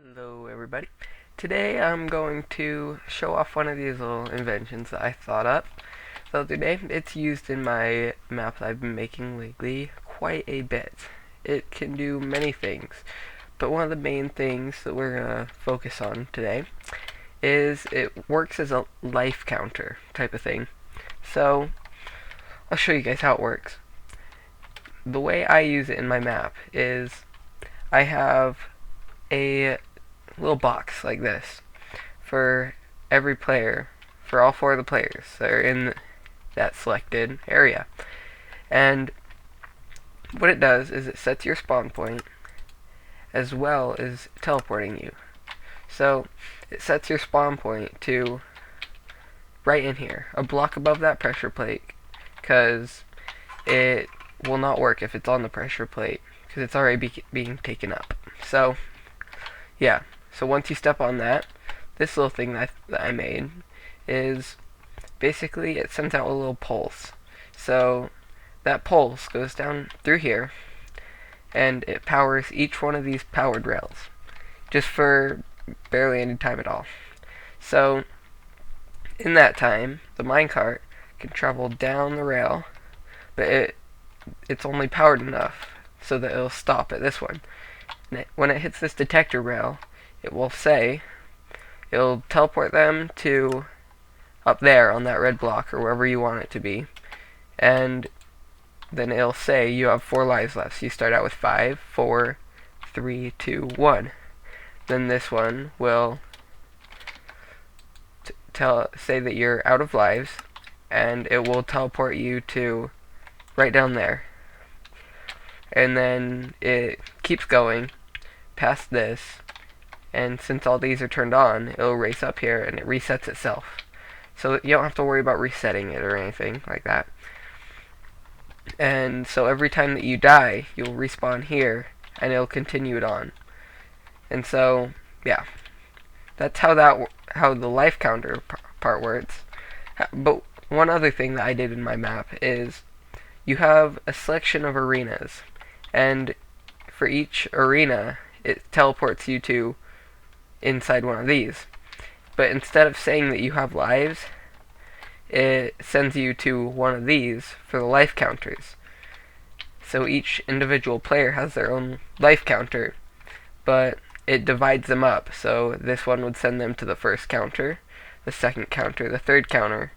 Hello everybody. Today I'm going to show off one of these little inventions that I thought up the other day. It's used in my maps I've been making lately quite a bit. It can do many things, but one of the main things that we're going to focus on today is it works as a life counter type of thing. So I'll show you guys how it works. The way I use it in my map is I have a little box like this for every player, for all four of the players that are in that selected area. And what it does is it sets your spawn point as well as teleporting you. So it sets your spawn point to right in here, a block above that pressure plate, because it will not work if it's on the pressure plate because it's already being taken up. So yeah, so once you step on that, this little thing that I made is basically it sends out a little pulse. So that pulse goes down through here and it powers each one of these powered rails just for barely any time at all. So in that time, the minecart can travel down the rail, but it's only powered enough so that it'll stop at this one. When it hits this detector rail, it will say, it'll teleport them to up there on that red block or wherever you want it to be, and then it'll say you have 4 lives left. So you start out with 5, 4, 3, 2, 1. Then this one will say that you're out of lives, and it will teleport you to right down there. And then it keeps going past this, and since all these are turned on, it'll race up here and it resets itself. So you don't have to worry about resetting it or anything like that. And so every time that you die, you'll respawn here and it'll continue it on. And so, yeah, that's how the life counter part works. But one other thing that I did in my map is you have a selection of arenas, and for each arena it teleports you to inside one of these. But instead of saying that you have lives, it sends you to one of these for the life counters. So each individual player has their own life counter, but it divides them up. So this one would send them to the first counter, the second counter, the third counter,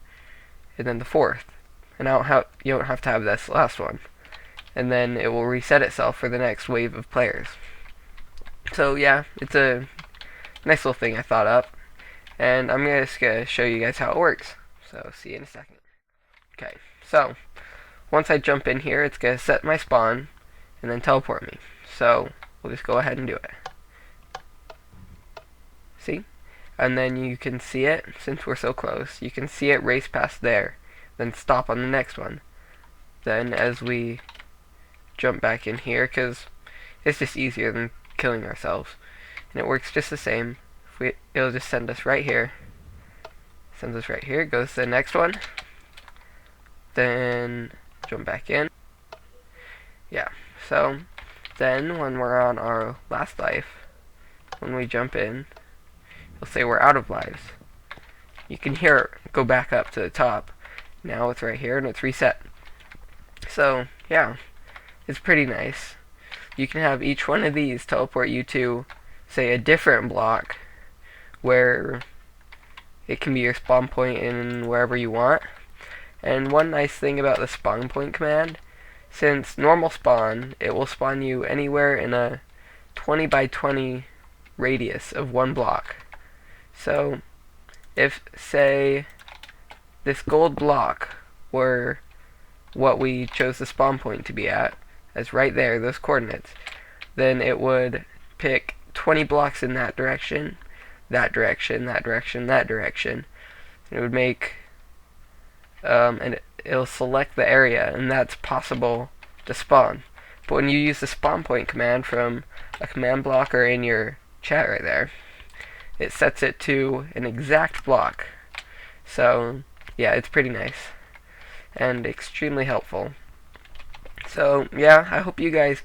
and then the fourth. And you don't have to have this last one. And then it will reset itself for the next wave of players. So yeah, it's a nice little thing I thought up, and I'm just gonna show you guys how it works. So see you in a second. Okay, so once I jump in here, it's gonna set my spawn and then teleport me. So we'll just go ahead and do it. See? And then you can see it, since we're so close, you can see it race past there, then stop on the next one. Then as we jump back in here, because it's just easier than killing ourselves, and it works just the same. It'll just send us right here. Sends us right here. Goes to the next one. Then jump back in. Yeah. So then when we're on our last life, when we jump in, it'll say we're out of lives. You can hear it go back up to the top. Now it's right here and it's reset. So yeah, it's pretty nice. You can have each one of these teleport you to, say, a different block where it can be your spawn point in wherever you want. And one nice thing about the spawn point command, since normal spawn, it will spawn you anywhere in a 20 by 20 radius of one block. So if, say, this gold block were what we chose the spawn point to be at, as right there, those coordinates, then it would pick 20 blocks in that direction, that direction, that direction, that direction. And it would make, and it'll select the area, and that's possible to spawn. But when you use the spawn point command from a command block or in your chat right there, it sets it to an exact block. So yeah, it's pretty nice and extremely helpful. So yeah, I hope you guys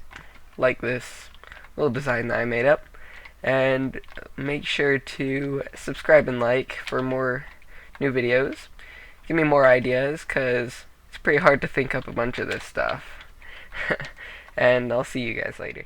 like this little design that I made up, and make sure to subscribe and like for more new videos. Give me more ideas, because it's pretty hard to think up a bunch of this stuff. And I'll see you guys later.